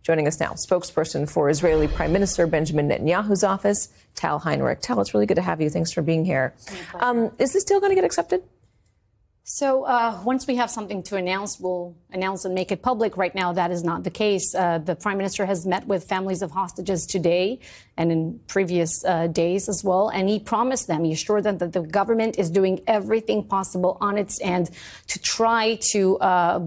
Joining us now, spokesperson for Israeli Prime Minister Benjamin Netanyahu's office, Tal Heinrich. Tal, it's really good to have you. Thanks for being here. Is this deal going to get accepted? So once we have something to announce, we'll announce and make it public. Right now, that is not the case. The Prime Minister has met with families of hostages today and in previous days as well. And he promised them, he assured them that the government is doing everything possible on its end to try to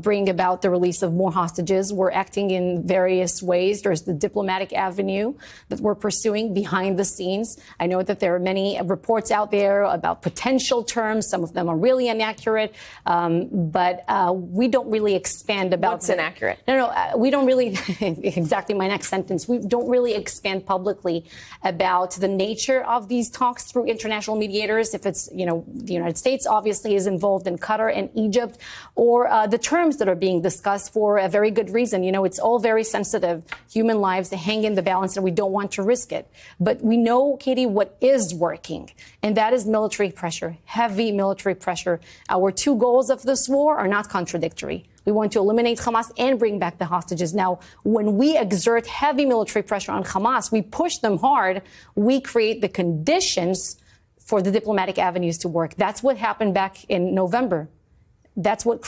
bring about the release of more hostages. We're acting in various ways. There's the diplomatic avenue that we're pursuing behind the scenes. I know that there are many reports out there about potential terms. Some of them are really inaccurate. But we don't really expand about what's inaccurate. No, we don't really exactly my next sentence. We don't really expand publicly about the nature of these talks through international mediators. If it's, the United States obviously is involved in Qatar and Egypt, or the terms that are being discussed for a very good reason. It's all very sensitive. Human lives hang in the balance and we don't want to risk it. But we know, Katie, what is working, and that is military pressure, heavy military pressure. Our two goals of this war are not contradictory. We want to eliminate Hamas and bring back the hostages. Now, when we exert heavy military pressure on Hamas, we push them hard, we create the conditions for the diplomatic avenues to work. That's what happened back in November. That's what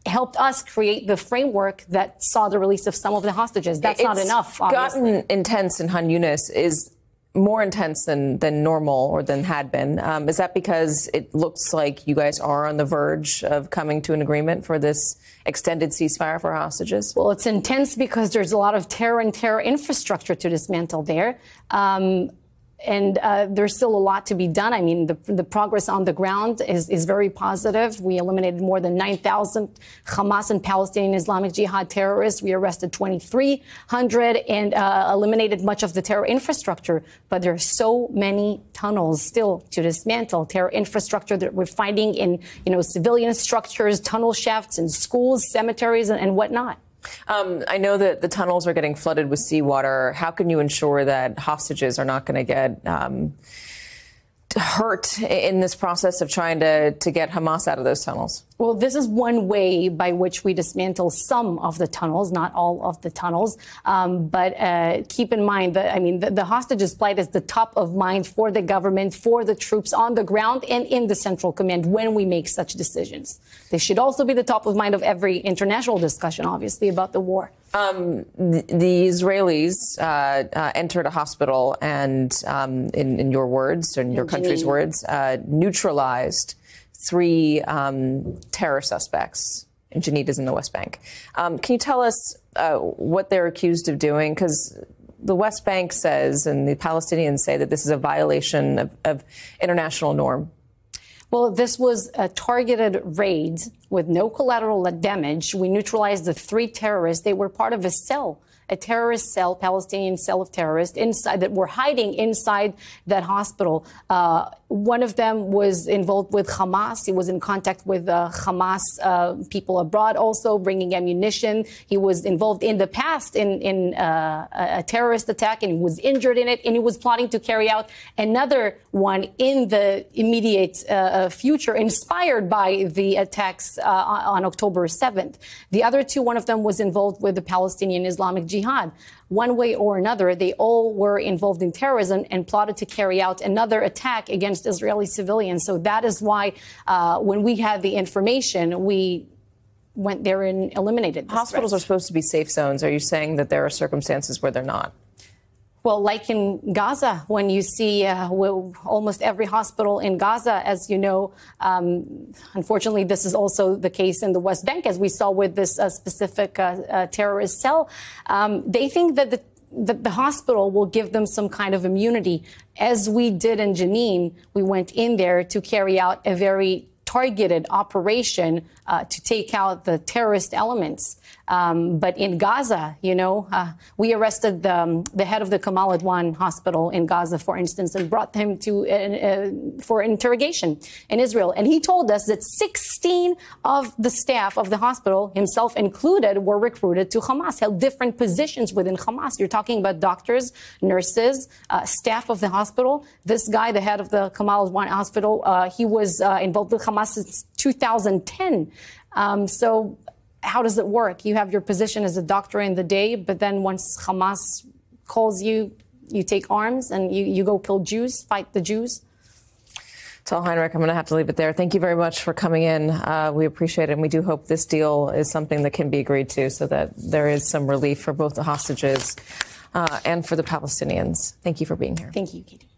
helped us create the framework that saw the release of some of the hostages. That's not enough, obviously. It's gotten intense in Han Yunis. Is more intense than normal or than had been. Is that because it looks like you guys are on the verge of coming to an agreement for this extended ceasefire for hostages? Well, it's intense because there's a lot of terror and terror infrastructure to dismantle there. And there's still a lot to be done. I mean, the progress on the ground is very positive. We eliminated more than 9,000 Hamas and Palestinian Islamic Jihad terrorists. We arrested 2,300 and eliminated much of the terror infrastructure. But there are so many tunnels still to dismantle. Terror infrastructure that we're finding in, civilian structures, tunnel shafts in schools, cemeteries, and whatnot. I know that the tunnels are getting flooded with seawater. How can you ensure that hostages are not going to get hurt in this process of trying to get Hamas out of those tunnels? Well, this is one way by which we dismantle some of the tunnels, not all of the tunnels. But keep in mind that, the hostages' plight is the top of mind for the government, for the troops on the ground and in the Central Command when we make such decisions. They should also be the top of mind of every international discussion, obviously, about the war. The Israelis entered a hospital and, in your words, in your country's words, neutralized 3 terror suspects in Jenin in the West Bank. Can you tell us what they're accused of doing? Because the West Bank says, and the Palestinians say, that this is a violation of international norm. Well, this was a targeted raid with no collateral damage. We neutralized the 3 terrorists. They were part of a terrorist cell, Palestinian cell of terrorists inside that were hiding inside that hospital. One of them was involved with Hamas. He was in contact with Hamas people abroad, also bringing ammunition. He was involved in the past in a terrorist attack, and he was injured in it, and he was plotting to carry out another one in the immediate future, inspired by the attacks on October 7th. The other 2, one of them was involved with the Palestinian Islamic Jihad. One way or another, they all were involved in terrorism and plotted to carry out another attack against Israeli civilians. So that is why when we had the information, we went there and eliminated the Hospitals are supposed to be safe zones. Are you saying that there are circumstances where they're not? Well, like in Gaza, when you see almost every hospital in Gaza, as you know, unfortunately, this is also the case in the West Bank, as we saw with this specific terrorist cell. They think that the hospital will give them some kind of immunity. As we did in Jenin, we went in there to carry out a very targeted operation to take out the terrorist elements. But in Gaza, we arrested the head of the Kamal Adwan hospital in Gaza, for instance, and brought him to for interrogation in Israel. And he told us that 16 of the staff of the hospital, himself included, were recruited to Hamas, held different positions within Hamas. You're talking about doctors, nurses, staff of the hospital. This guy, the head of the Kamal Adwan hospital, he was involved with Hamas since 2010. So how does it work? You have your position as a doctor in the day, but then once Hamas calls you, you take arms and you go kill Jews, fight the Jews? Tal Heinrich, I'm going to have to leave it there. Thank you very much for coming in. We appreciate it, and we do hope this deal is something that can be agreed to so that there is some relief for both the hostages and for the Palestinians. Thank you for being here. Thank you, Katie.